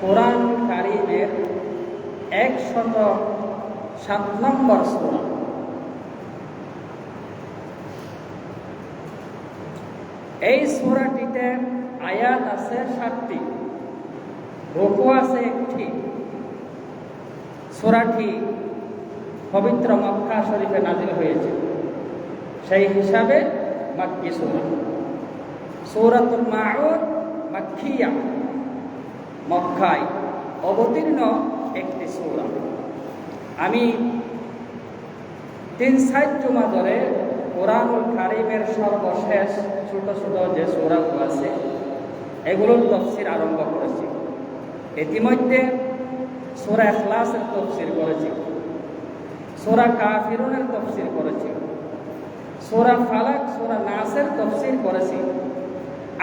কোরআন কারীমের 107 নম্বর সূরা। এই সূরাটিতে আয়াত আছে 7টি, রুকু আছে 1টি। সূরাটি পবিত্র মক্কা শরীফে নাযিল হয়েছে, সেই হিসাবে মাক্কি সূরা। সূরাতুল মাউন মাক্কিয়া, মক্কায় অবতীর্ণ একটি সূরা। আমি 3-4 জুমা ধরে কোরআনুল কারীমের সর্বশেষ ছোট ছোট যে সূরাগুলো আছে এগুলোর তাফসীর আরম্ভ করেছি। ইতিমধ্যে সূরা ইখলাসের তাফসীর করেছি, সূরা কাফিরুনের তাফসীর করেছি, সূরা ফালাক, সূরা নাসের তাফসীর করেছি।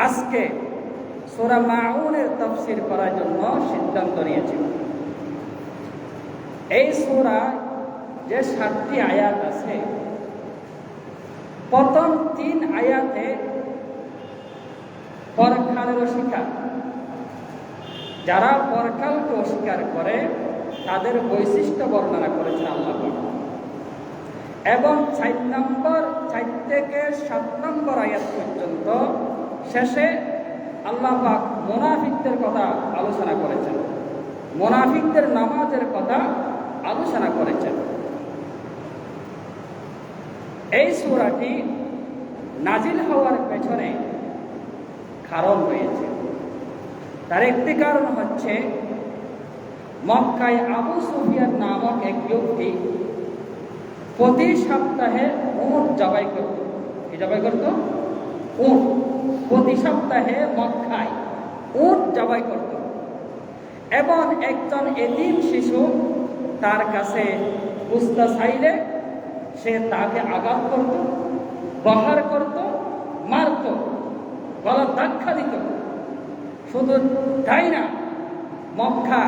আজকে সূরা মাউনের তাফসীর করার জন্য সিদ্ধান্ত নিয়েছি। এই সূরা যে 7টি আয়াত আছে, প্রথম 3 আয়াতে পরকালের অস্বীকার, যারা পরকালকে অস্বীকার করে তাদের বৈশিষ্ট্য বর্ণনা করেছেন আল্লাহ। এবং 4 থেকে 7 নম্বর আয়াত পর্যন্ত শেষে আল্লাহ পাক মুনাফিকদের কথা আলোচনা করেছেন, মুনাফিকদের নামাজের কথা আলোচনা করেছেন। এই সূরাটি নাজিল হওয়ার পেছনে কারণ রয়েছে। তার একটি কারণ হচ্ছে মক্কায় আবু সুফিয়ান নামক এক ব্যক্তি প্রতি সপ্তাহে উট জবাই করত। কি জবাই করত? উট। প্রতি সপ্তাহে মক্কায় উট জবাই করত। এবং একজন এতিম শিশু তার কাছে বুঝতে চাইলে সে তাকে আঘাত করত, প্রহার করত, মারত, গলার ধাক্কা দিত। শুধু তাই না, মক্কা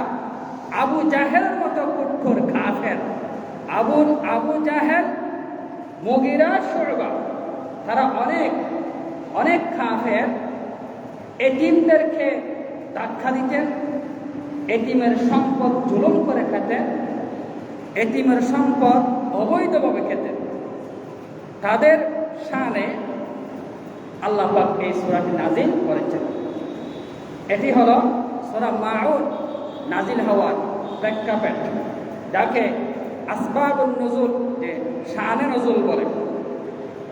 আবু জাহেলের মতো কঠোর কাফের, আবু জাহেল, মুগিরা, শুবা, তারা অনেক কাফের এতিমদেরকে ধাক্কা দিতেন, এতিমের সম্পদ জুলুম করে খেতেন, এতিমের সম্পদ অবৈধভাবে খেতেন। তাদের শানে আল্লাহ পাক এই সূরাটি নাজিল করেছেন। এটি হলো সূরা মাউন নাজিল হওয়ার প্রেক্ষাপট, যাকে আসবাবুন নুজুল, যে শানে নজুল বলে।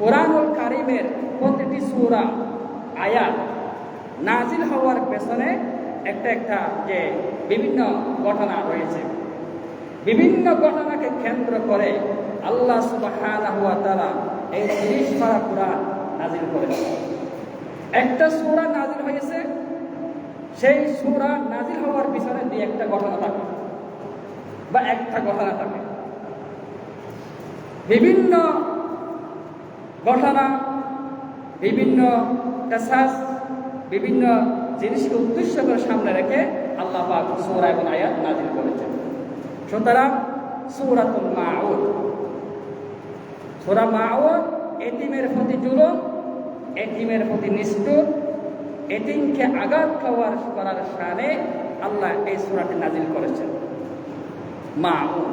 কোরআনুল কারীমের প্রতিটি সূরা আয়াত নাজিল হওয়ার পেছনে একটা যে বিভিন্ন ঘটনা রয়েছে, বিভিন্ন ঘটনাকে কেন্দ্র করে আল্লাহ সুবহানাহু ওয়া তাআলা এই 30 পারা কোরআন নাজিল করেছেন। একটা সূরা নাজিল হয়েছে, সেই সূরা নাজিল হওয়ার পিছনে দিয়ে একটা ঘটনা থাকে বা একটা ঘটনা থাকে। বিভিন্ন ঘটনা, বিভিন্ন কাসাস, বিভিন্ন জিনিসকে উদ্দেশ্য করে সামনে রেখে আল্লাহ পাক সূরা এবং আয়াত নাজিল করেছেন। সুতরাং সূরাতুল মাউন, সূরা মাউন এতিমের প্রতি জুলুম, এতিমের প্রতি নিষ্ঠুর, এতিমকে আঘাত করার শানে আল্লাহ এই সূরাটি নাজিল করেছেন। মাউন,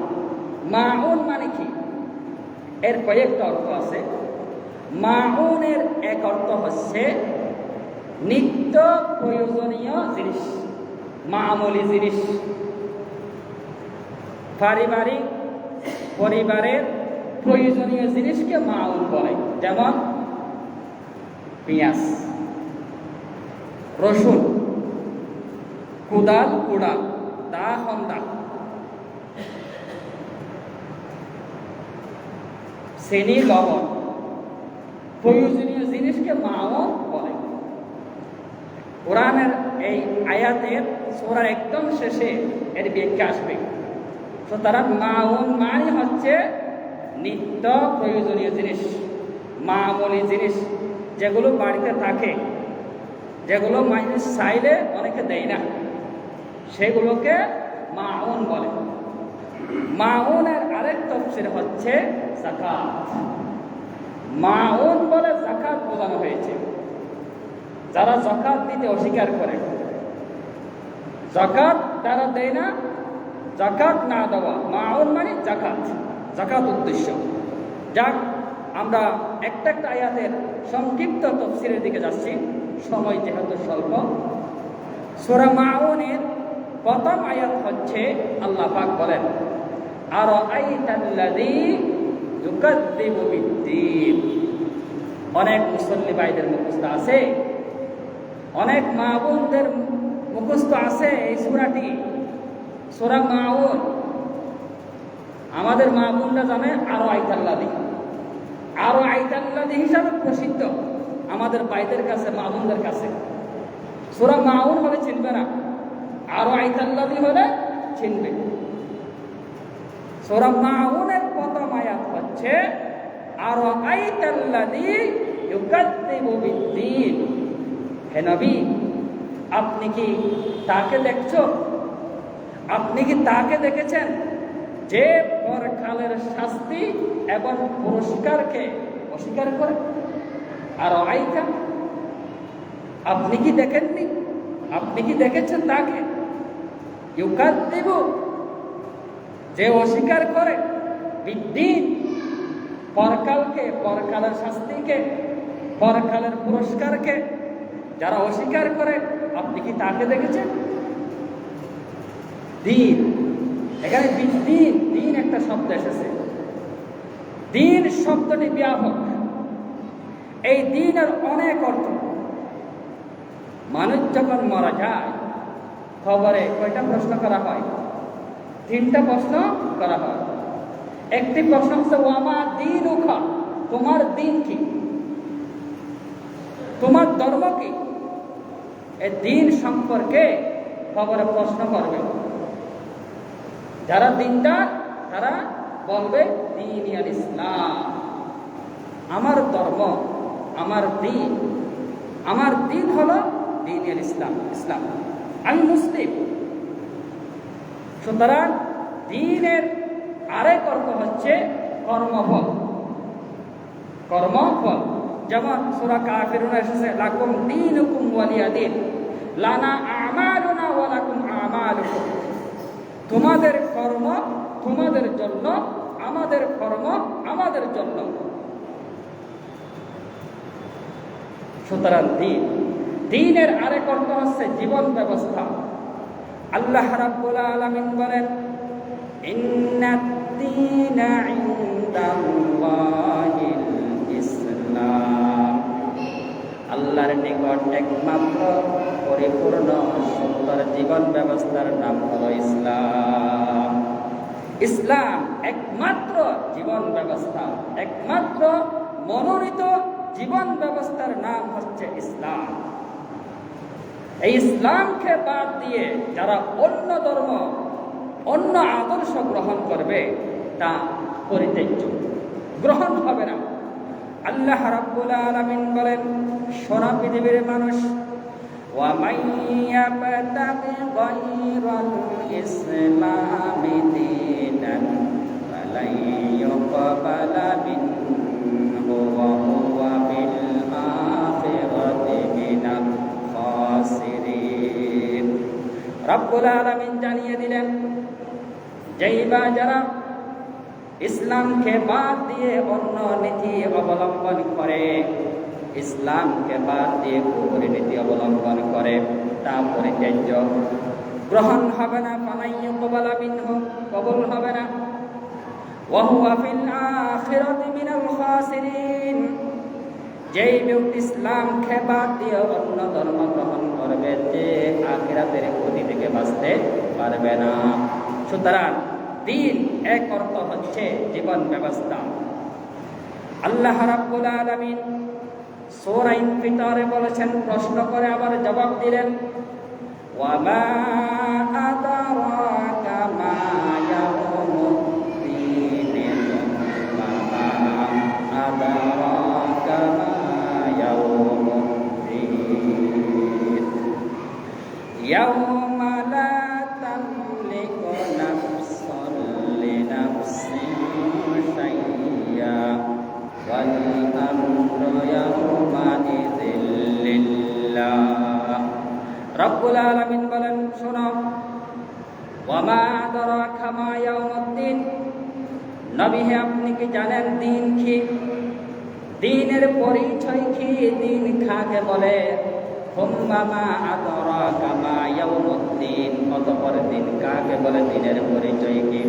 মাউন মানে কি? এর কয়েকটা অর্থ আছে। মাউনের এক অর্থ হচ্ছে নিত্য প্রয়োজনীয় জিনিস, মামুলি জিনিস, পরিবারের প্রয়োজনীয় জিনিসকে মাউন বলে। যেমন পেঁয়াজ, রসুন, কুদাল, কুড়াল, দা, হন্দা, চিনি, লবণ, প্রয়োজনীয় জিনিসকে মাউন বলে। কোরআনের এই আয়াতের সূরার একদম শেষে এর ব্যাখ্যা আসবে। সুতরাং মাউন মানে হচ্ছে নিত্য প্রয়োজনীয় জিনিস, মামুলি জিনিস, যেগুলো বাড়িতে থাকে, যেগুলো মানুষ চাইলে অনেকে দেয় না, সেগুলোকে মাউন বলে। মাউনের আরেক তাফসীর হচ্ছে যাকাত। মাউন বলে যাকাত বোঝানো হয়েছে। যারা যাকাত দিতে অস্বীকার করে জাকাত তারা দেয় না, জাকাত না দেওয়া, মাউন মানে জাকাত, জাকাত উদ্দেশ্য। যাক, আমরা একটা একটা আয়াতের সংক্ষিপ্ত তাফসীরের দিকে যাচ্ছি, সময় যেহেতু স্বল্প। সূরা মাউনের প্রথম আয়াত হচ্ছে আল্লাহ পাক বলেন, আরাআইতাল্লাযী ইউকাযযিবু বিদ্দীন। অনেক মুসল্লি ভাইদের মুখস্থ আছে, অনেক মা বোনদের মুখস্থ আছে এই সূরাটি, সূরা মাউন। আমাদের মা বোনরা জানে আরাআইতাল্লাযী, আরাআইতাল্লাযী হিসাবে প্রসিদ্ধ আমাদের ভাইদের কাছে, মা বোনদের কাছে। সূরা মাউন হলে চিনবে না, আরাআইতাল্লাযী হলে চিনবে। সূরা মাউনের প্রথম আয়াত হচ্ছে আরাআইতাল্লাযী ইউকাযযিবু বিদ্দীন। হে নবী, আপনি কি তাকে দেখছো? আপনি কি তাকে দেখেছেন যে পরকালের শাস্তি এবং পুরস্কারকে অস্বীকার করে? আরাআইতা, আপনি কি দেখেননি? আপনি কি দেখেছেন তাকে? ইউকাযযিবু, যে অস্বীকার করে, বিদ্দীন, পরকালকে, পরকালের শাস্তিকে, পরকালের পুরস্কারকে যারা অস্বীকার করে, আপনি কি তাকে দেখেছেন? দিন, এখানে বিদ্দীন, দিন একটা শব্দ এসেছে। দিন শব্দটি ব্যাপক। এই দিনের অনেক অর্থ। মানুষ যখন মারা যায়, খবরে কয়টা প্রশ্ন করা হয়? 3টা প্রশ্ন করা হয়। একটি প্রশ্ন হচ্ছে ওয়ামা দীনুকা, তোমার দিন কি, তোমার ধর্ম কি? এই দিন সম্পর্কে খবরে প্রশ্ন করবে। যারা দিনদার তারা বলবে দীন আল ইসলাম, আমার ধর্ম, আমার দিন, আমার দিন হলো দীন আল ইসলাম, ইসলাম, আমি মুসলিম। সুতরাং দিনের আরেক অর্থ হচ্ছে কর্মফল, কর্মফল। যেমন সূরা কাফিরুনে এসেছে লাকুম দীনুকুম ওয়ালিয়া দীন, লানা আমালুনা ওয়া লাকুম আমালুকুম। তোমাদের কর্ম তোমাদের জন্য, আমাদের কর্ম আমাদের জন্য। সুতরাং দিন, দিনের আরেক অর্থ হচ্ছে জীবন ব্যবস্থা। আল্লাহ রাব্বুল আলামিন বলেন, ইন্নাদ-দীনা ইনদাল্লাহিল ইসলাম। আল্লাহর নিকট একমাত্র পরিপূর্ণ সুন্দর জীবন ব্যবস্থার নাম হলো ইসলাম। ইসলাম একমাত্র জীবন ব্যবস্থা, একমাত্র মনোনীত জীবন ব্যবস্থার নাম হচ্ছে ইসলাম। এই ইসলামকে বাদ দিয়ে যারা অন্য ধর্ম, অন্য আদর্শ গ্রহণ করবে, তা পরিত্যাজ্য, গ্রহণ হবে না। আল্লাহ রাব্বুল আলামিন বলেন, সারা পৃথিবীর মানুষ, ওয়া মাইয়াবতাগি গায়রাল ইসলামি দীনান ফালাই ইউকবালা মিনহু ওয়া হুয়া বিল আখিরাতি মিনাল খাসিরিন। রাব্বুল আলামিন জানিয়ে দিলেন, যেই বা যারা ইসলামকে বাদ দিয়ে অন্য নীতি অবলম্বন করে, ইসলামকে বাদ দিয়ে কুফরি নীতি অবলম্বন করে, তা পরিত্যাজ্য, গ্রহণ হবে না। ফালাই ইউকবালা মিনহু, কবুল হবে না। ওয়া হুয়া ফিল আখিরাতি মিনাল খাসিরিন। যেই ব্যক্তি ইসলামকে বাদ দিয়ে অন্য ধর্ম গ্রহণ করবে, যে আখিরাতের ক্ষতি থেকে বাঁচতে পারবে না। সুতরাং দিন এক অর্থ হচ্ছে জীবন ব্যবস্থা। আল্লাহ রাব্বুল আলামিন সূরা ইনফিতারে বলেছেন, প্রশ্ন করে আবার জবাব দিলেন, ওয়া মা আদরাকা মা ইয়াউমুদ্দিন, মা আদরাকা মা ইয়াউমুদ্দিন, ইয়াউমা লা তামলিকু নাফসুন লিনাফসিন শাইয়্যা ওয়াল আমরু ইয়াউমাইযিন লিল্লাহ। রব্বুল আলামিন বলেন, শোনো, ওয়া মা আদরাকা মা ইয়াউমুদ্দিন, নবী হে আপনি কি জানেন দিন কি? দিনের পরিচয় কি? দিন কাকে বলে? হুম্মা মা আদরাকা মা ইয়াউমুদ্দিন, অতঃপর দিন কাকে বলে, দিনের পরিচয় কি?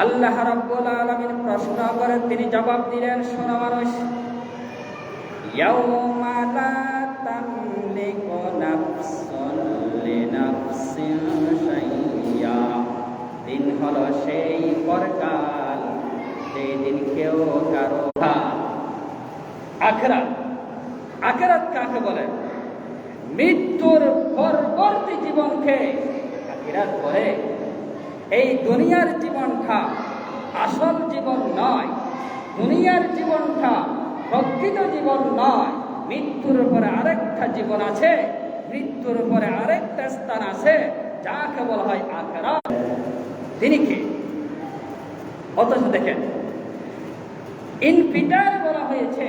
আল্লাহ রাব্বুল আলামিন প্রশ্ন করেন, তিনি জবাব দিলেন, শোনো মানুষ, ইয়াউমা লা তামলিকু নাফসুন লিনাফসিন শাইয়্যা, দিন হলো সেই পরকাল যেই দিন কেউ কারো আখিরাত। আখিরাত কাকে বলে? মৃত্যুর পরবর্তী জীবনকে আখিরাত বলে। এই দুনিয়ার জীবনটা আসল জীবন নয়, দুনিয়ার জীবনটা প্রকৃত জীবন নয়। মৃত্যুর পরে আরেকটা জীবন আছে, মৃত্যুর পরে আরেকটা স্থান আছে, যাকে বলা হয় আখিরাত। তিনি কে? অথচ দেখেন, ইন পিটার বলা হয়েছে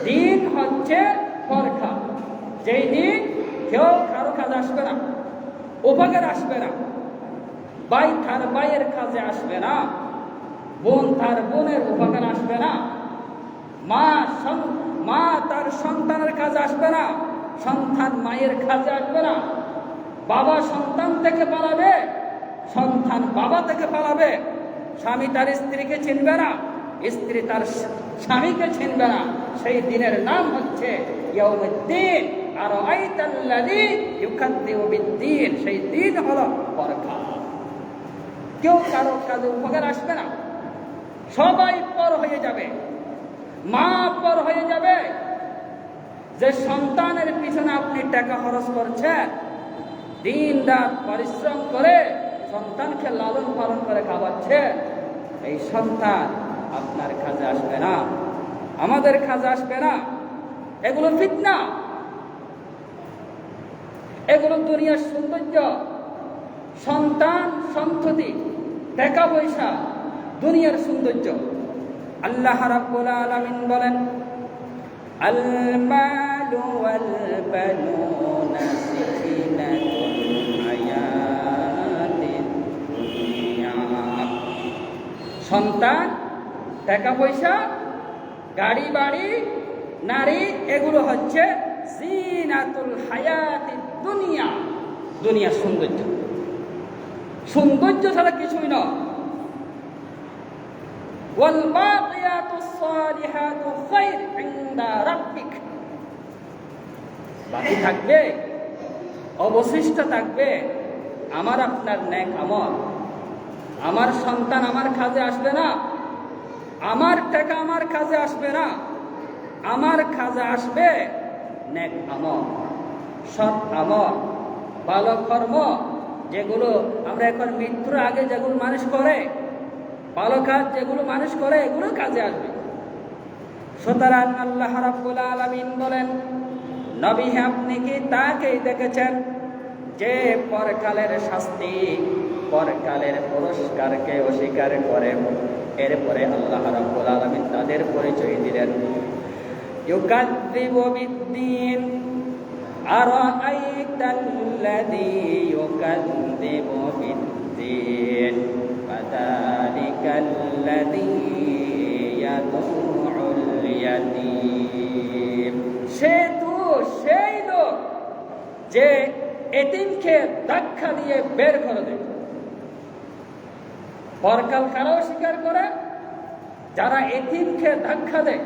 দিন হচ্ছে পরকাল, যেই দিন কেউ কারো কাজে আসবে না, উপকার আসবে না, ভাই তার ভাইয়ের কাজে আসবে না, বোন তার বোনের উপকার আসবে না, মা তার সন্তানের কাজে আসবে না, সন্তান মায়ের কাজে আসবে না, বাবা সন্তান থেকে পালাবে, সন্তান বাবা থেকে পালাবে, স্বামী তার স্ত্রীকে চিনবে না, স্ত্রী তার স্বামীকে চিনবে না। সেই দিনের নাম হচ্ছে ইয়াউমুদ্দিন। আর আইতাল্লাযী ইউকাযযিবু বিদ্দীন, সেই দিন হলো পরকাল। কেউ কারো কাজে উপকার আসবে না, সবাই পর হয়ে যাবে। মা পর হয়ে যাবে। যে সন্তানের পিছনে আপনি টাকা খরচ করছেন, দিন রাত পরিশ্রম করে সন্তানকে লালন পালন করে খাওয়াচ্ছেন, এই সন্তান আপনার কাজে আসবে না, আমাদের কাজে আসবে না। এগুলো ফিতনা, এগুলো দুনিয়ার সৌন্দর্য। সন্তান, সন্ততি, টাকা পয়সা দুনিয়ার সৌন্দর্য। আল্লাহ রাব্বুল আলামিন বলেন, আল মালু ওয়াল বানুনা জিনাতুল হায়াতিদ দুনিয়া। সন্তান, টাকা পয়সা, গাড়ি বাড়ি, নারী, এগুলো হচ্ছে জিনাতুল হায়াতিদ দুনিয়া, দুনিয়ার সৌন্দর্য। সৌন্দর্য ছাড়া কিছুই নয়। ওয়াল বাকিয়াতুস সালিহাতু খায়র ইনদা রাব্বিক, বাকি থাকবে, অবশিষ্ট থাকবে আমার আপনার নেক আমল। আমার সন্তান আমার কাজে আসবে না, আমার টাকা আমার কাজে আসবে না, আমার কাজে আসবে নেক আমল, সৎ আমল, ভালো কর্ম, যেগুলো আমরা এখন মৃত্যুর আগে যেগুলো মানুষ করে, ভালো কাজ যেগুলো মানুষ করে, এগুলো কাজে আসবে। সুতরাং আল্লাহ রাব্বুল আলামিন বলেন, নবী হে আপনি কি তাকেই দেখেছেন যে পরকালের শাস্তি, পরকালের পুরস্কারকে অস্বীকার করে? এরপরে আল্লাহ রাব্বুল আলামিন তাদের পরিচয় দিলেন, ইউকাযযিবু বিদ্দীন, আরাআইতাল্লাযী ইউকাযযিবু বিদ্দীন, ফাযালিকাল্লাযী ইয়াদউল ইয়াতীম। সেই লোক যে এতিমকে ধাক্কা দিয়ে বের করে দেয়। পরকাল কারাও স্বীকার করে? যারা এতিমকে ধাক্কা দেয়,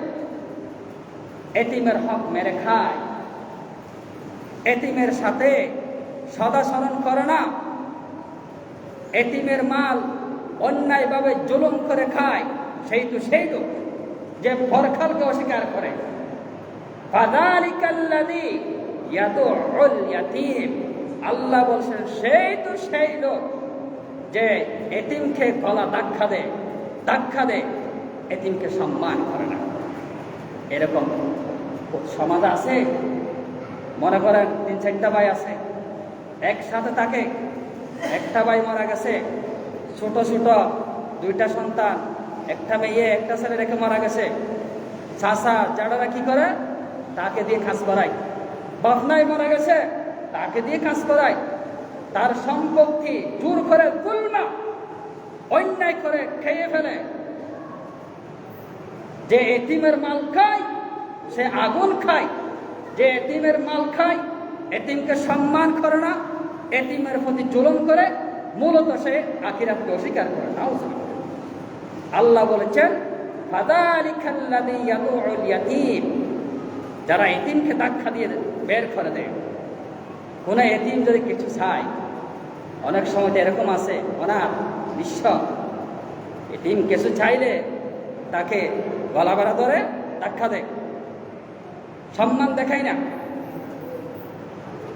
এতিমের হক মেরে খায়, এতিমের সাথে সদাচরণ করে না, এতিমের মাল অন্যায়ভাবে জুলুম করে খায়, সেই লোক যে পরকালকে অস্বীকার করে। ফাযালিকাল্লাযী ইয়াদউল ইয়াতীম, আল্লাহ বলছেন সেই লোক যে এতিমকে গলা ধাক্কা দেয়, এতিমকে সম্মান করে না। এরকম সমাজ আছে। মনে করেন 3-4টা ভাই আছে, একসাথে থাকে, একটা ভাই মারা গেছে, ছোট 2টা সন্তান, একটা মেয়ে একটা ছেলে রেখে মারা গেছে। চাচা যারা কি করে, তাকে দিয়ে খাস করায়। বাপ নাই, মারা গেছে, তাকে দিয়ে কাজ করায়, তার সম্পত্তি জোর করে তুলনা অন্যায় করে খেয়ে ফেলে। যে এতিমের মাল খায় সে আগুন খায়, যে এতিমের মাল খায় এতিমকে সম্মান করে না, এতিমের প্রতি জুলুম করে, মূলত সে আখিরাতকে অস্বীকার করে। আল্লাহ বলেছেন ফাযালিকাল্লাযী ইয়াদউল ইয়াতীম, যারা এতিমকে ধাক্কা দিয়ে বের করে দেয়। কোন এতিম যদি কিছু চায়, অনেক সময় এরকম আছে অনাথ নিঃস্ব, এতিম কিছু চাইলে তাকে গলা ভরা ধরে ধাক্কা দেয়, সম্মান দেখায় না,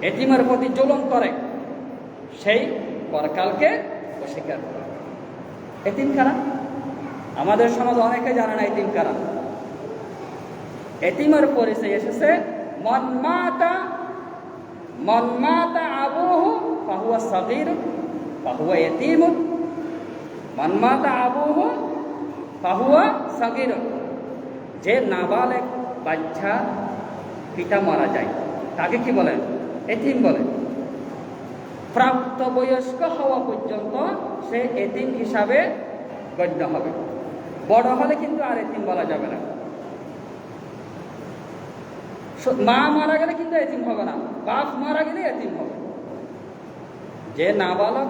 এতিমের প্রতি জুলুম করে, সেই পরকালকে অস্বীকার করে। এতিম কারা? আমাদের সমাজে অনেকে জানে না এতিম কারা। এতিমের পরিচয় এসেছে মান মাতা আবুহু ফাহুয়া সাগীর ফাহুয়া ইয়াতীমুন, মান মাতা আবুহু ফাহুয়া সাগীর, যে নাবালেগ বাচ্চা পিতা মারা যায় তাকে কি বলে? এতিম বলে। প্রাপ্তবয়স্ক হওয়া পর্যন্ত সে এতিম হিসাবে গণ্য হবে, বড় হলে কিন্তু আর এতিম বলা যাবে না। মা মারা গেলে কিন্তু এতিম হবে না, বাপ মারা গেলে এতিম হবে। যে নাবালক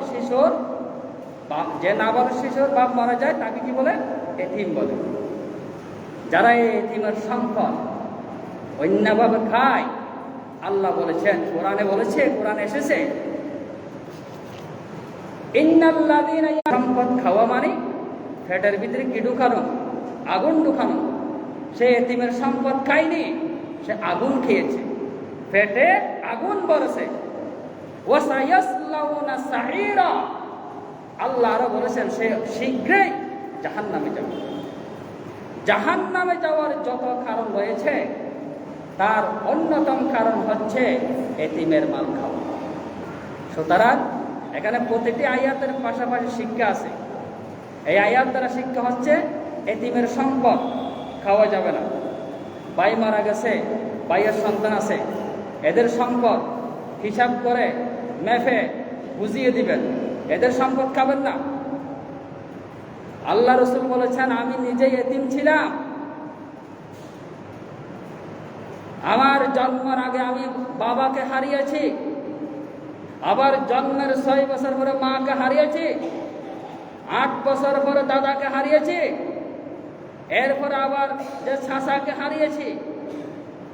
শিশুর বাপ মারা যায় তাকে কি বলে? এতিম বলে। যারা এই এতিমের সম্পদ অন্যভাবে খায়, আল্লাহ বলেছেন, কোরআনে বলেছে, কোরআনে এসেছে ইন্নাল্লাযীনা, সম্পদ খাওয়া মানে পেটের ভিতরে কি ঢুকানো? আগুন ঢুকানো। সে এতিমের সম্পদ খায়নি, সে আগুন খেয়েছে, পেটে আগুন বলেছে। ওয়াসায়াসলাউনা সাঈরা, আল্লাহ আরো বলেছেন সে শীঘ্রই জাহান্নামে যাবে। জাহান্নামে যাওয়ার যত কারণ রয়েছে তার অন্যতম কারণ হচ্ছে এতিমের মাল খাওয়া। সুতরাং এখানে প্রতিটি আয়াতের পাশাপাশি শিক্ষা আছে। এই আয়াত দ্বারা শিক্ষা হচ্ছে এতিমের সম্পদ খাওয়া যাবে না। ভাই মারা গেছে, ভাইয়ের সন্তান আছে, এদের সম্পদ হিসাব করে মেপে বুঝিয়ে দিবেন, এদের সম্পদ খাবেন না। আল্লাহ রাসূল বলেছেন, আমি নিজেই এতিম ছিলাম, আমার জন্মের আগে আমি বাবাকে হারিয়েছি, আবার জন্মের 6 বছর পরে মাকে হারিয়েছি, 8 বছর পরে দাদাকে হারিয়েছি, এরপরে আবার যে চাচাকে হারিয়েছি।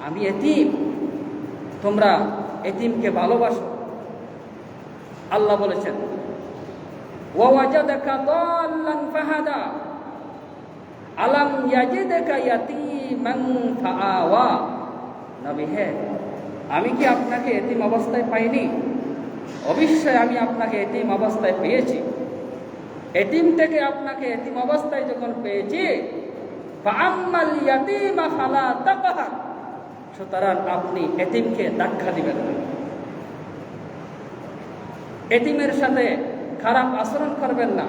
আমি এতিম, তোমরা এতিমকে ভালোবাসো। আল্লাহ বলেছেন ওয়াজাদাকা দাল্লান ফাহাদা আলাম ইয়াজিদকা ইয়াতীমান ফাআওয়া। নবী হে, আমি কি আপনাকে এতিম অবস্থায় পাইনি? অবশ্যই আমি আপনাকে এতিম অবস্থায় পেয়েছি। এতিম থেকে আপনাকে এতিম অবস্থায় যখন পেয়েছি, ফাআম্মাল ইয়াতীমা ফালা তাকহার, সুতরাং আপনি এতিমকে ধাক্কা দিবেন না, এতিমের সাথে খারাপ আচরণ করবেন না,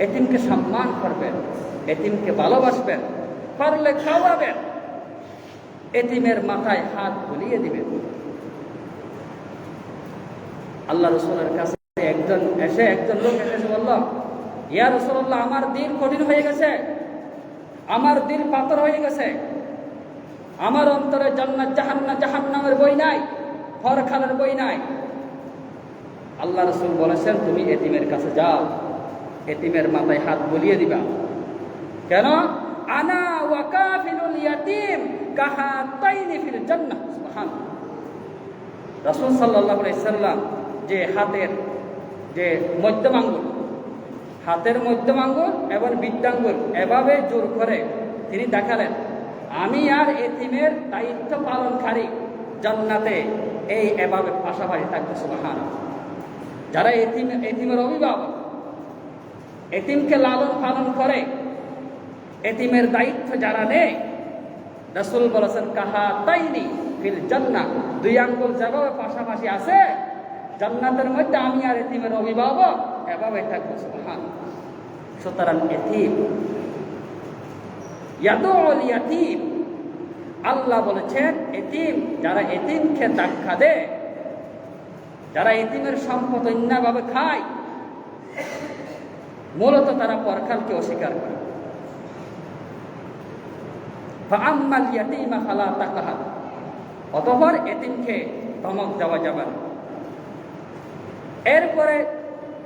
এতিমকে সম্মান করবেন, এতিমকে ভালোবাসবেন, পারলে খাওয়াবেন, এতিমের মাথায় হাত বুলিয়ে দিবেন। আল্লাহ রাসূলের কাছে একজন লোক এসে বলল, ইয়া রাসূলুল্লাহ, আমার দিল কঠিন হয়ে গেছে, আমার দিল পাথর হয়ে গেছে, আমার অন্তরে জান্নাত জাহান্নামের বই নাই, পরকালের বই নাই। আল্লাহ রাসূল বলেছেন, তুমি এতিমের কাছে যাও, এতিমের মাথায় হাত বুলিয়ে দিবা। কেন? আনা ওয়া কাফিলুল ইয়াতীম কাহাতাইনি ফিল জান্নাহ। সুবহানাল্লাহ। রাসূল সাল্লাল্লাহু আলাইহি সাল্লাম যে হাতের যে মধ্যম আঙ্গুল, হাতের মধ্যম আঙ্গুল এবং বৃদ্ধাঙ্গুল এভাবে জোর করে তিনি দেখালেন, আমি আর এতিমের দায়িত্ব পালনকারী জান্নাতে এই এভাবে পাশাপাশি থাকবে। সুবহানাল্লাহ। যারা এতিমের অভিভাবক, এতিমকে লালন পালন করে, এতিমের দায়িত্ব যারা নেয়, রাসূল বলেছেন কাহাতাইনি ফিল জান্নাহ, 2 আঙ্গুল যেভাবে পাশাপাশি আছে জান্নাতের মধ্যে আমি আর এতিমের অভিভাবক এভাবে থাকবো। সুবহানাল্লাহ। সুতরাং এতিম, ইয়াদউল ইয়াতীম, আল্লাহ বলেছেন এতিম, যারা এতিমকে ধাক্কা দেয় যারা এতিমের সম্পদ অন্যায়ভাবে খায়, মূলত তারা পরকালকে অস্বীকার করে। ফাআম্মাল ইয়াতীমা ফালা তাকহার, অতঃপর এতিমকে ধমক দেওয়া যাবে না। এরপরে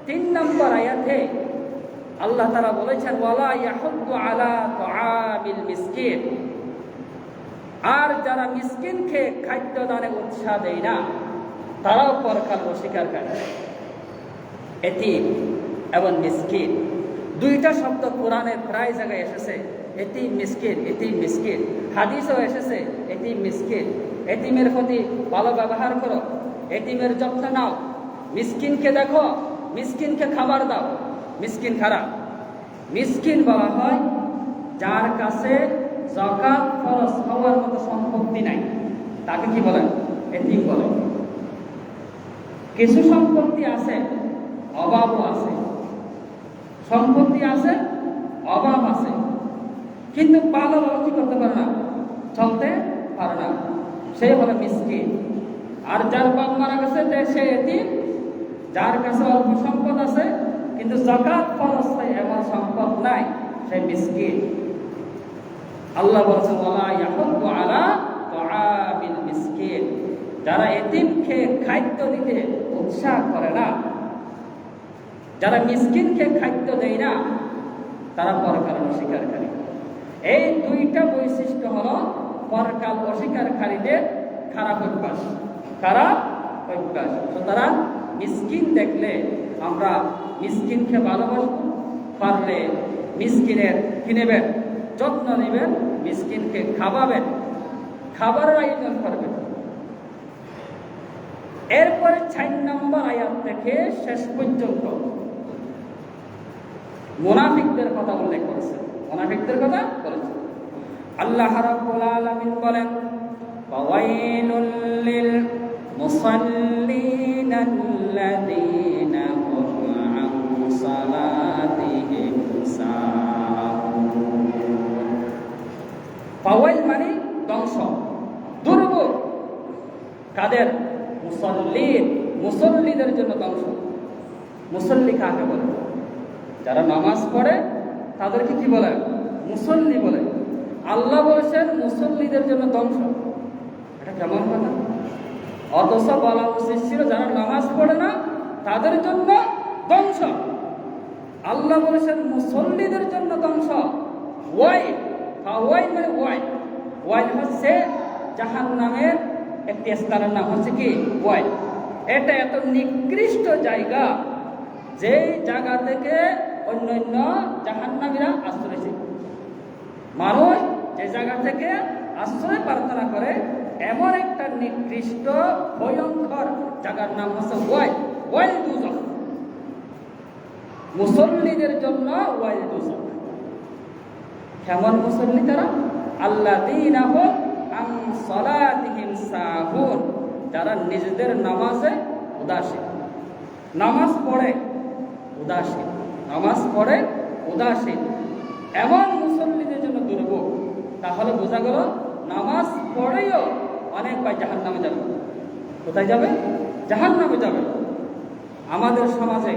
৩ নম্বর আয়াতে আল্লাহ তাআলা বলেছেন ওয়ালা ইয়াহুদ্দু আলা তুআমিল মিসকিন, আর যারা মিসকিনকে খাদ্য দানে উৎসাহ দেয় না তারাও পরকাল অস্বীকার করে। এতিম এবং মিসকিন দুইটা শব্দ কোরআনের প্রায় জায়গায় এসেছে, এতিম মিসকিন, এতিম মিসকিন। হাদিসেও এসেছে এতিম মিসকিন। এতিমের প্রতি ভালো ব্যবহার করো, এতিমের যত্ন নাও, মিসকিনকে দেখো, মিসকিনকে খাবার দাও। মিসকিন খারাপ। মিসকিন বলা হয় যার কাছে যাকাত খরচ হওয়ার মতো সম্পত্তি নাই, তাকে কি বলেন? এতিম বলে। কিছু সম্পত্তি আছে, অভাবও আছে, সম্পত্তি আছে, অভাব আছে, কিন্তু ভালোভাবে কি করতে পারে না, চলতে পারে না, সে হলো মিসকিন। আর যার বাপ মারা গেছে সে এতিম। যার কাছে অল্প সম্পদ আছে কিন্তু যাকাত খরচ এমন সম্পদ নাই, সে মিসকিন। আল্লাহ বলেছেন ওয়ালা ইয়াহুদ্দু আলা তুআমিল মিসকিন, যারা এতিমকে খাদ্য দিতে উৎসাহ করে না, যারা মিসকিনকে খাদ্য দেয় না, তারা পরকাল অস্বীকারী। এই দুইটা বৈশিষ্ট্য হলো পরকাল অস্বীকারীদের খারাপ অভ্যাস। খারাপ অভ্যাস। সুতরাং মিসকিন দেখলে আমরা মিসকিনকে ভালোবাসব, পারলে মিসকিনের কি নেবেন? যত্ন নেবেন, মিসকিনকে খাওয়াবেন, খাবারের আয়োজন করবেন। এরপরে ৪ নম্বর আয়াত থেকে শেষ পর্যন্ত মুনাফিকদের কথা উল্লেখ করেছে। মুনাফিকদের কথা বলেছে আল্লাহ রাব্বুল আলামিন বলেন ফাওয়াইলুল লিল মুসাল্লিন আল্লাযীনা হুম আন সালাতিহিম সাহুন। ফাওয়াইল মানে ধ্বংস, দুর্ভোগ। কাদের? মুসল্লিন, মুসল্লিদের জন্য ধ্বংস। মুসল্লি কাকে বলে? যারা নামাজ পড়ে তাদেরকে কি বলে? মুসল্লি বলে। আল্লাহ বলেছেন মুসল্লিদের জন্য ধ্বংস। এটা কেমন কথা? অথচ বলা উচিত ছিল যারা নামাজ পড়ে না তাদের জন্য ধ্বংস। আল্লাহ বলেছেন মুসল্লিদের জন্য ধ্বংস। ওয়াইল, ওয়াইল মানে ওয়াইল। ওয়াইল হচ্ছে জাহান্নামের একটি স্থানের নাম হচ্ছে কি? ওয়াইল। এটা এত নিকৃষ্ট জায়গা, যেই জায়গা থেকে অন্যান্য জাহান্নামীরা আশ্রয় ছিল। মানুষ যে জায়গা থেকে আশ্রয় প্রার্থনা করে, এমন একটা নিকৃষ্ট ভয়ঙ্কর জায়গার নাম হচ্ছে ওয়াইল। ওয়াইল দুজক। মুসল্লিদের জন্য ওয়াইল দুজক। কেমন মুসল্লি তারা? আল্লাযীনা হুম আন সালাতিহিম সাহুন, যারা নিজেদের নামাজে উদাসীন। নামাজ পড়ে উদাসীন, নামাজ পড়ে উদাসীন, এমন মুসল্লিদের জন্য দুর্ভোগ। তাহলে বোঝা গেল নামাজ পড়েও অনেক ভাই জাহান্নামে যাবে। কোথায় যাবে? জাহান্নামে যাবে। আমাদের সমাজে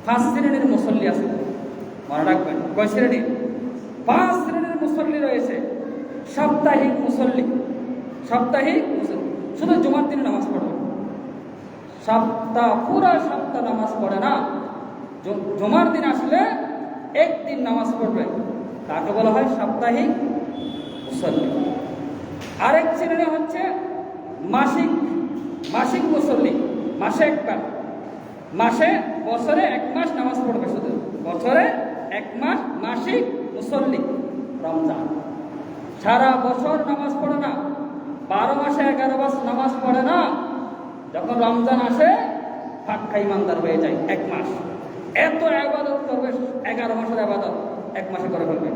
5 শ্রেণীর মুসল্লি আছে, মনে রাখবেন। কয় শ্রেণী? 5 শ্রেণীর মুসল্লি রয়েছে। সাপ্তাহিক মুসল্লি, সাপ্তাহিক মুসল্লি শুধু জুমার দিন নামাজ পড়বে, পুরা সপ্তাহ নামাজ পড়ে না। জুমার দিন আসলে একদিন নামাজ পড়বে, তাকে বলা হয় সাপ্তাহিক মুসল্লি। আরেক শ্রেণী হচ্ছে মাসিক মুসল্লি, মাসে একবার, বছরে 1 মাস নামাজ পড়বে, শুধু বছরে 1 মাস মাসিক মুসল্লি। রমজান সারা বছর নামাজ পড়ে না, 12 মাসে 11 মাস নামাজ পড়ে না। যখন রমজান আসে পাক্কা ইমানদার হয়ে যায়। 1 মাস এত ইবাদত করবে, 11 মাসের ইবাদত 1 মাসে করে ফেলবে।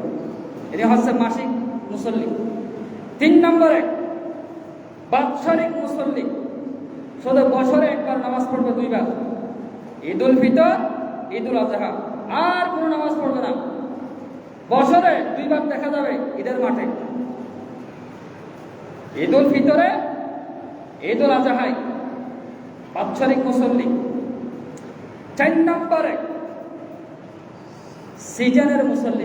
এটি হচ্ছে মাসিক মুসল্লি। 3 নম্বরে বাৎসরিক মুসল্লি, শুধু বছরে 1 বার নামাজ পড়বে, 2 বার, ঈদুল ফিতর, ঈদুল আজহা, আর কোনো নামাজ পড়বে না। বছরে 2 বার দেখা যাবে ঈদের মাঠে, ঈদুল ফিতরে, ঈদুল আজহায়। বাৎসরিক মুসল্লি। 4 নম্বরে সিজনের মুসল্লি।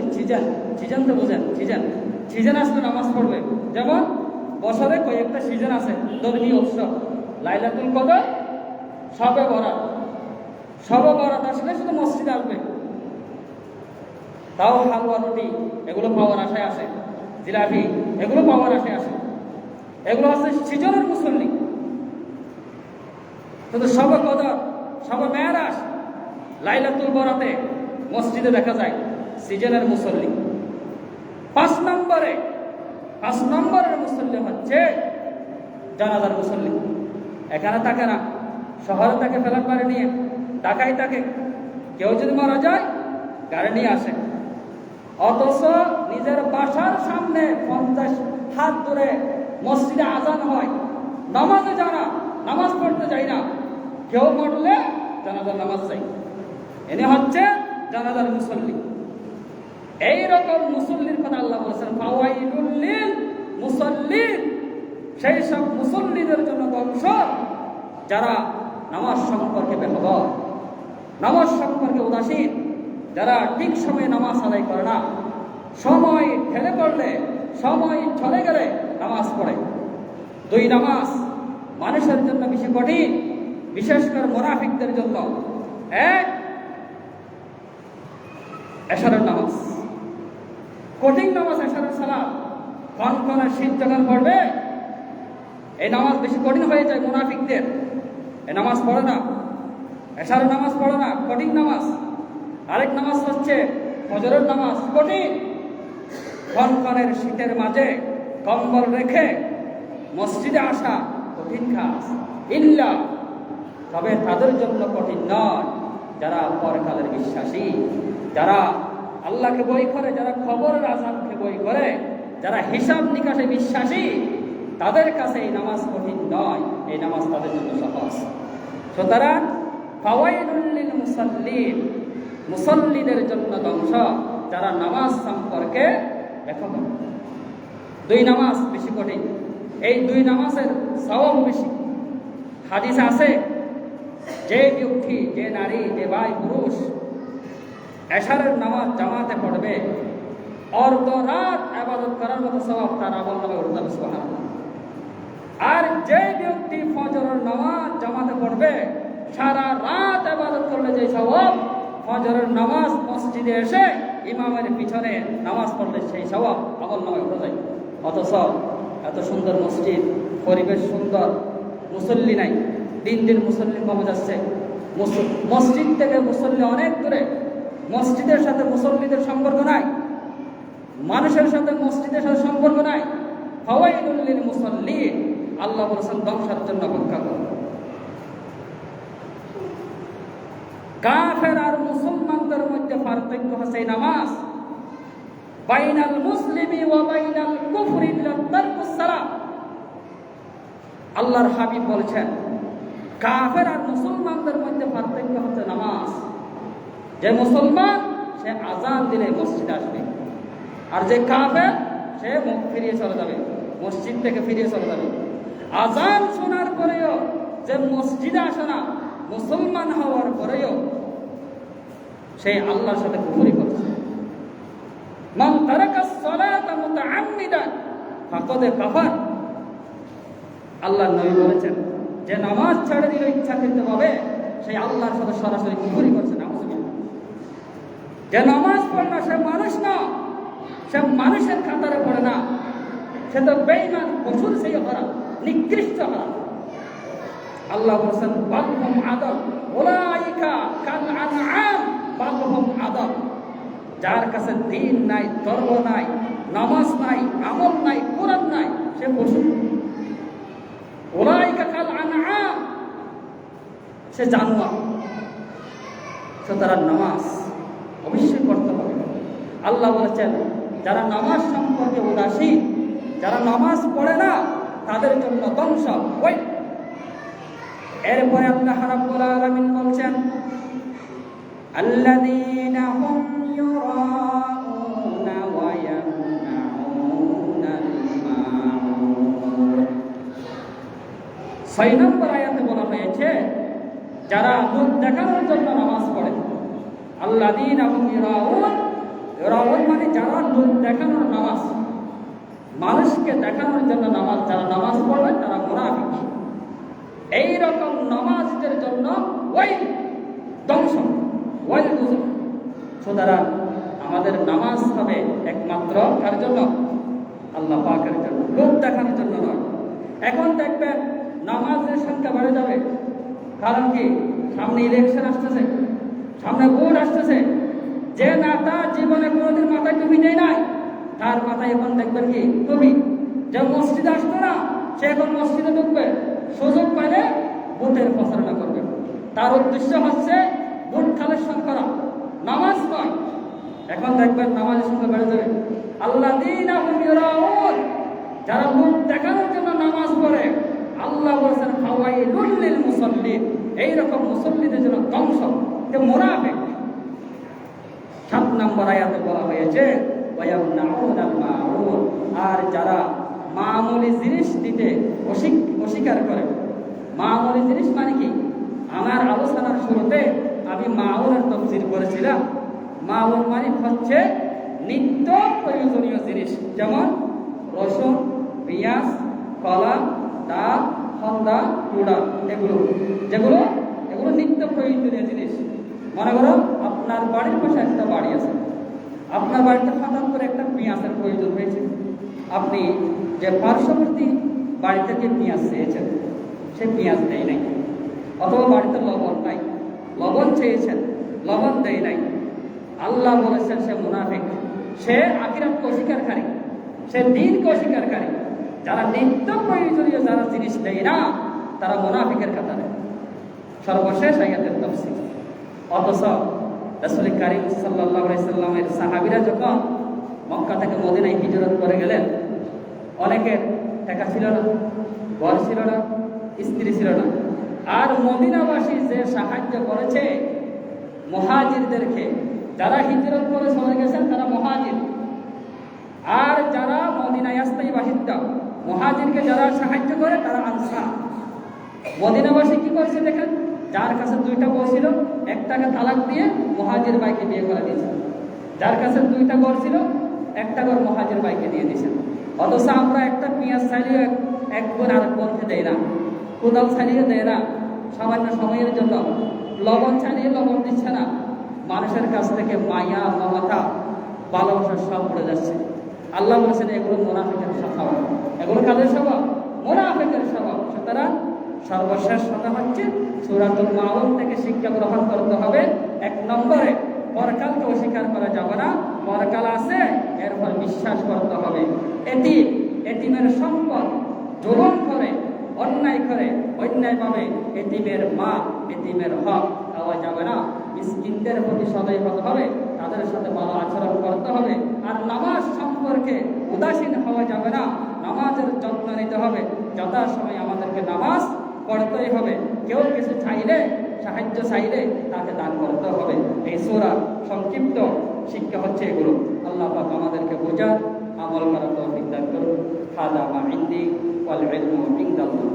সিজন তো বোঝেন, সিজন আসলে নামাজ পড়বে। যেমন বছরে কয়েকটা সিজন আছে ধর্মীয় উৎসব, লাইলাতুল কদর, শবে বরাত আসলে শুধু মসজিদে আসবে, তাও হালুয়া রুটি এগুলো পাওয়ার আশায় আসে, জিলাপি এগুলো পাওয়ার আশায় আসে, এগুলো হচ্ছে সিজনের মুসল্লি। কিন্তু শবে কদর, শবে মেরাজ, লাইলাতুল বরাতে মসজিদে দেখা যায় সিজনের মুসল্লি। 5 নম্বরের মুসল্লি হচ্ছে জানাজার মুসল্লি। এখানে থাকে না, শহরে থাকে ফেলার পারে নিয়ে, ঢাকায় থাকে। কেউ যদি মারা যায় গাড়ি নিয়ে আসে, অথচ নিজের বাসার সামনে 50 হাত দূরে মসজিদে আজান হয়, নামাজে যারা নামাজ পড়তে যায় না, কেউ মরলে জানাজার নামাজ চাই, এনে হচ্ছে জানাজার মুসল্লি। এইরকম মুসল্লির কথা আল্লাহ বলেছেন, ফাওয়াইলুল লিল মুসাল্লিন, সেই সব মুসল্লিদের জন্য ধ্বংস যারা নামাজ সম্পর্কে বেখবর, নামাজ সম্পর্কে উদাসীন, যারা ঠিক সময়ে নামাজ আদায় করে না, সময় ঠেলে পড়লে, সময় চলে গেলে নামাজ পড়ে। 2 নামাজ মানুষের জন্য বেশি কঠিন, বিশেষ করে মুনাফিকদের জন্য। 1 এশারের নামাজ, কঠিন নামাজ এশারের সালাত। কনকনে শীত যখন পড়বে এই নামাজ বেশি কঠিন হয়ে যায় মুনাফিকদের, এই নামাজ পড়ে না, এশারের নামাজ পড়ে না, কঠিন নামাজ। আরেক নামাজ হচ্ছে ফজরের নামাজ, কঠিন। কনকনের শীতের মাঝে কম্বল রেখে মসজিদে আসা কঠিন কাজ। ইল্লা, তবে তাদের জন্য কঠিন নয় যারা পরকালের বিশ্বাসী, যারা আল্লাহকে বই করে, যারা খবরের আযাবকে বই করে, যারা হিসাব নিকাশে বিশ্বাসী, তাদের কাছে এই নামাজ কঠিন নয়, এই নামাজ তাদের জন্য সহজ। সুতরাং ফাওয়াইলুল লিল মুসাল্লিন, মুসল্লিদের জন্য ধ্বংস যারা নামাজ সম্পর্কে বেখবর। 2 নামাজ বেশি কঠিন, এই 2 নামাজের সওয়াব বেশি। হাদিস আছে, যে ব্যক্তি, যে নারী, যে ভাই পুরুষ এশারের নামাজ জামাতে পড়বে, অর্ধরাত ইবাদত করার মতো সওয়াব তার আমলনামায় উঠে যাবে, সুবহানাল্লাহ। আর যে ব্যক্তি ফজরের নামাজ জামাতে পড়বে, সারা রাত ইবাদত করলে যে সওয়াব, ফজরের নামাজ মসজিদে এসে ইমামের পিছনে নামাজ পড়লে সেই সওয়াব আমলনামায় উঠে যায়। অথচ এত সুন্দর মসজিদ, পরিবেশ সুন্দর, মুসল্লি নাই, দিন মুসল্লি কমে যাচ্ছে। মসজিদ থেকে মুসল্লি অনেক দূরে, মসজিদের সাথে মুসল্লিদের সম্পর্ক নাই, মানুষের সাথে মসজিদের সাথে সম্পর্ক নাই। ফাওয়াইলুল লিল মুসাল্লিন, আল্লাহ বলেছেন ধ্বংসের জন্য অপেক্ষা করো। কাফের আর মুসলমানদের মধ্যে পার্থক্য হচ্ছে নামাজ। বাইনাল মুসলিমি ওয়া বাইনাল কুফরি তারকুস সালাত। আল্লাহর হাবিব বলেছেন কাফের আর মুসলমানদের মধ্যে পার্থক্য হচ্ছে নামাজ। যে মুসলমান সে আজান দিলে মসজিদে আসবে, আর যে কাফের সে মুখ ফিরিয়ে চলে যাবে, মসজিদ থেকে ফিরিয়ে চলে যাবে। আজান শোনার পরেও যে মসজিদে আসে না, মুসলমান হওয়ার পরেও সে আল্লাহর সাথে কুফরি করছে। মান তারাকাস সালাতা মুতাআম্মিদান ফাকাদ কাফার। আল্লাহর নবী বলেছেন যে নামাজ ছেড়ে দিল ইচ্ছাকৃতভাবে, সে আল্লাহর সাথে সরাসরি কুফরি করছে। নাউযুবিল্লাহ। যে নামাজ পড়ে না সে মানুষ না, সে মানুষের কাতারে পড়ে না, সে তো বেঈমান, পশুর সেই হারাম, নিকৃষ্ট হারাম। আল্লাহ বলেছেন বালহুম আদল উলাইকা কাল আনআম বালহুম আদল। যার কাছে দ্বীন নাই, ধর্ম নাই, নামাজ নাই, আমল নাই, কোরআন নাই, সে পশু। উলাইকা কাল আনআম, সে জানোয়ার। সুতরাং নামাজ অবশ্যই করতে হবে। আল্লাহ বলেছেন যারা নামাজ সম্পর্কে উদাসীন, যারা নামাজ পড়ে না, তাদের জন্য ধ্বংস। এরপরে আল্লাহ রাব্বুল আলামিন বলছেন আল্লাযীনা হুম ইউরাউনা ওয়া ইয়ামনাউনাল মাউন। 6 নম্বর আয়াতে বলা হয়েছে যারা মুখ দেখানোর জন্য নামাজ পড়ে, আল্লাযীনা হুম ইউরাউন, ইউরাউন মানে যারা মুখ দেখানোর নামাজ, মানুষকে দেখানোর জন্য নামাজ, যারা নামাজ পড়বে তারা মুনাফিক। এই রকম নামাজের জন্য ওই ধ্বংস, ওই বুঝুন। সুতরাং আমাদের নামাজ হবে একমাত্র কার জন্য? আল্লাহ পাকের জন্য, লোক দেখানোর জন্য নয়। এখন দেখবেন নামাজের সংখ্যা বেড়ে যাবে, কারণ কি? সামনে ইলেকশন আসতেছে, সামনে ভোট আসতেছে। যে নেতা জীবনে কোনোদিন মাথায় টুপি দেয় নাই, তার মাথায় এখন দেখবেন কি টুপি। যে মসজিদে আসতো না, সে এখন মসজিদে ঢুকবে, সুযোগ পাইলে ভোটের প্রচারণা করবে। তার উদ্দেশ্য হচ্ছে ভোট কালেকশন করা, নামাজ নয়। এখন দেখবেন নামাজের সংখ্যা বেড়ে যাবে। আল্লাযীনা হুম ইউরাউন, যারা মুখ দেখানোর জন্য নামাজ পড়ে, আল্লাহ বলেছেন ফাওয়াইলুল লিল মুসাল্লিন, এইরকম মুসল্লিদের জন্য ধ্বংস, যে মুনাফিক। 7 নম্বর আয়াতে বলা হয়েছে ওয়ায়ামনাউনাল মাউন, আর যারা মামুলি জিনিস দিতে অস্বীকার করে। মামুলি জিনিস মানে কি? আমার আলোচনার শুরুতে আমি মাউনের তাফসীর করেছিলাম। মাউন মানে হচ্ছে নিত্য প্রয়োজনীয় জিনিস, যেমন রসুন, পেঁয়াজ, কলা, ডাল, হন্দা, কুড়া, এগুলো নিত্য প্রয়োজনীয় জিনিস। মনে করো আপনার বাড়ির পাশে একটা বাড়ি আছে, আপনার বাড়িতে হঠাৎ করে একটা পেঁয়াজের প্রয়োজন হয়েছে। আপনি যে পার্শ্ববর্তী বাড়ি থেকে পেঁয়াজ চেয়েছেন, সে পেঁয়াজ দেয় নাই। অথবা বাড়িতে লবণ নাই, লবণ চেয়েছেন, লবণ দেয় নাই। আল্লাহ বলেছেন সে মুনাফিক, সে আখিরাতকে অস্বীকারকারী, সে দ্বীনকে অস্বীকারকারী। যারা নিত্য প্রয়োজনীয় যারা জিনিস দেয় না, তারা মুনাফিকের কাতারে। সর্বশেষ আয়াতের তাফসীর। অথচ রাসূল কারীম সাল্লাল্লাহু আলাইহি সাল্লামের সাহাবীরা যখন মক্কা থেকে মদিনায় হিজরত করে গেলেন, অনেকের টাকা ছিল না, ঘর ছিল না, স্ত্রী ছিল না। আর মদিনাবাসী যে সাহায্য করেছে মুহাজিরদেরকে, যারা হিজরত করে চলে গেছেন তারা মুহাজির, আর যারা মদিনায় স্থায়ী বাসিন্দা, মুহাজিরকে যারা সাহায্য করে তারা আনসার। মদিনাবাসী কি করেছে দেখেন, যার কাছে 2টা বউ ছিল, একটাকে তালাক দিয়ে মুহাজির ভাইকে বিয়ে করে দিয়েছেন। যার কাছে 2টা ঘর ছিল, একটা ঘর মুহাজির ভাইকে দিয়ে দিয়েছেন। অথচ আমরা একটা পেঁয়াজ ছাড়িয়ে এক বোন আরেক বোনকে দেয় না, কোদাল ছাড়িয়ে দেয় না, সামান্য সময়ের জন্য লবণ ছাড়িয়ে লবণ দিচ্ছে না। মানুষের কাছ থেকে মায়া, মমতা, ভালোবাসা সব পড়ে যাচ্ছে। আল্লাহ বলেছেন এগুলো মুনাফিকের স্বভাব, এগুলো কাদের স্বভাব? মুনাফিকের স্বভাব। সুতরাং সর্বশেষ কথা হচ্ছে সূরাতুল মাউন থেকে শিক্ষা গ্রহণ করতে হবে। 1 নম্বরে পরকালকে অস্বীকার করা যাবে না, পরকাল আছে এরপর বিশ্বাস করতে হবে। এতিমের সম্পদ জুলুম করে, অন্যায় করে, অন্যায়ভাবে এতিমের মা, এতিমের হক দেওয়া যাবে না। মিসকিনদের প্রতি সদয় হতে হবে, তাদের সাথে ভালো আচরণ করতে হবে। আর নামাজ সম্পর্কে উদাসীন হওয়া যাবে না, নামাজের যত্ন নিতে হবে। যথাসময়ে আমাদেরকে নামাজ পড়তেই হবে। কেউ কিছু চাইলে, সাহায্য চাইলে তাকে দান করতে হবে। এই সূরার সংক্ষিপ্ত শিক্ষা হচ্ছে এগুলো। আল্লাহ পাক আমাদেরকে বোঝার, আমল করার তৌফিক দান করুন। হাদা মা ইনদি ওয়াল ইলমু ইনদাল্লাহ।